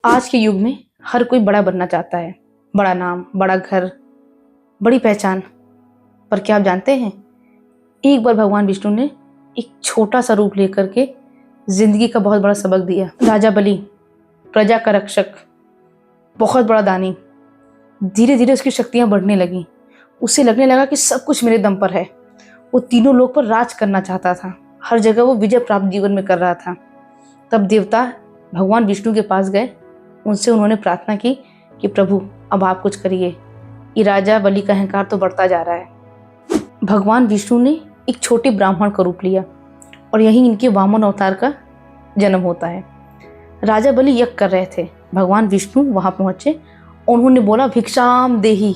आज के युग में हर कोई बड़ा बनना चाहता है। बड़ा नाम, बड़ा घर, बड़ी पहचान। पर क्या आप जानते हैं, एक बार भगवान विष्णु ने एक छोटा सा रूप लेकर के जिंदगी का बहुत बड़ा सबक दिया। राजा बलि, प्रजा का रक्षक, बहुत बड़ा दानी। धीरे धीरे उसकी शक्तियां बढ़ने लगी। उसे लगने लगा कि सब कुछ मेरे दम पर है। वो तीनों लोग पर राज करना चाहता था। हर जगह वो विजय प्राप्त जीवन में कर रहा था। तब देवता भगवान विष्णु के पास गए। उनसे उन्होंने प्रार्थना की कि प्रभु, अब आप कुछ करिए, ये राजा बलि का अहंकार तो बढ़ता जा रहा है। भगवान विष्णु ने एक छोटे ब्राह्मण का रूप लिया और यहीं इनके वामन अवतार का जन्म होता है। राजा बलि यज्ञ कर रहे थे। भगवान विष्णु वहां पहुंचे। उन्होंने बोला, भिक्षाम देहि।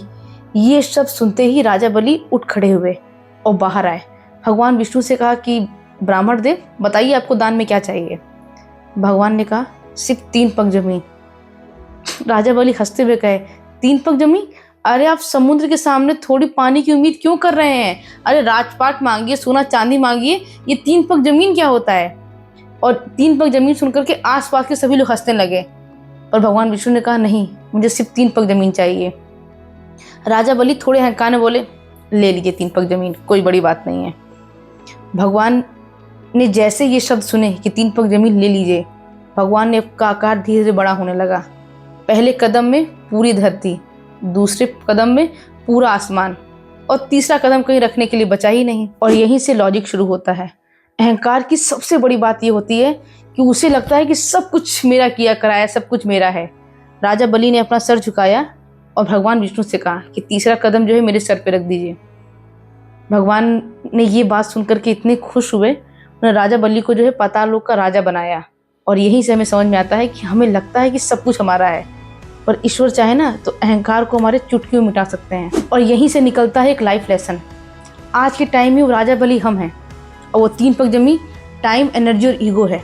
ये शब्द सुनते ही राजा बलि उठ खड़े हुए और बाहर आए। भगवान विष्णु से कहा कि ब्राह्मण देव, बताइए आपको दान में क्या चाहिए। भगवान ने कहा, सिर्फ 3 पग जमीन। राजा बलि हंसते हुए कहे, 3 पग जमीन? अरे आप समुद्र के सामने थोड़ी पानी की उम्मीद क्यों कर रहे हैं? अरे राजपाट मांगिए, सोना चांदी मांगिए, ये 3 पग जमीन क्या होता है? और 3 पग जमीन सुनकर के आसपास के सभी लोग हंसने लगे। पर भगवान विष्णु ने कहा, नहीं, मुझे सिर्फ 3 पग जमीन चाहिए। राजा बलि थोड़े अहंकार में बोले, ले लीजिए 3 पग जमीन, कोई बड़ी बात नहीं है। भगवान ने जैसे ये शब्द सुने कि 3 पग जमीन ले लीजिए, भगवान ने आपका आकार धीरे धीरे बड़ा होने लगा। पहले कदम में पूरी धरती, दूसरे कदम में पूरा आसमान, और तीसरा कदम कहीं रखने के लिए बचा ही नहीं। और यहीं से लॉजिक शुरू होता है। अहंकार की सबसे बड़ी बात ये होती है कि उसे लगता है कि सब कुछ मेरा किया कराया, सब कुछ मेरा है। राजा बलि ने अपना सर झुकाया और भगवान विष्णु से कहा कि तीसरा कदम जो है मेरे सर पे रख दीजिए। भगवान ने ये बात सुनकर के इतने खुश हुए, उन्होंने राजा बलि को जो है पाताल लोक का राजा बनाया। और यहीं से हमें समझ में आता है कि हमें लगता है कि सब कुछ हमारा है, पर ईश्वर चाहे ना तो अहंकार को हमारे चुटकियों में मिटा सकते हैं। और यहीं से निकलता है एक लाइफ लेसन। आज के टाइम में वो राजा बलि हम हैं, और वो 3 पग जमीन टाइम, एनर्जी और ईगो है।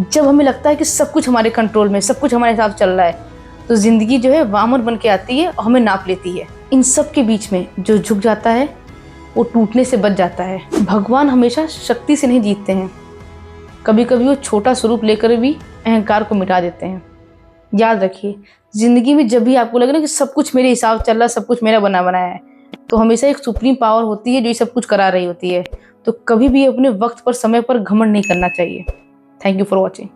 जब हमें लगता है कि सब कुछ हमारे कंट्रोल में, सब कुछ हमारे हिसाब चल रहा है, तो जिंदगी जो है वामन बन के आती है और हमें नाप लेती है। इन सब के बीच में जो झुक जाता है वो टूटने से बच जाता है। भगवान हमेशा शक्ति से नहीं जीतते हैं, कभी कभी वो छोटा स्वरूप लेकर भी अहंकार को मिटा देते हैं। याद रखिए, जिंदगी में जब भी आपको लगे ना कि सब कुछ मेरे हिसाब चल रहा है, सब कुछ मेरा बना बनाया है, तो हमेशा एक सुप्रीम पावर होती है जो ये सब कुछ करा रही होती है। तो कभी भी अपने वक्त पर, समय पर घमंड नहीं करना चाहिए। Thank you for watching.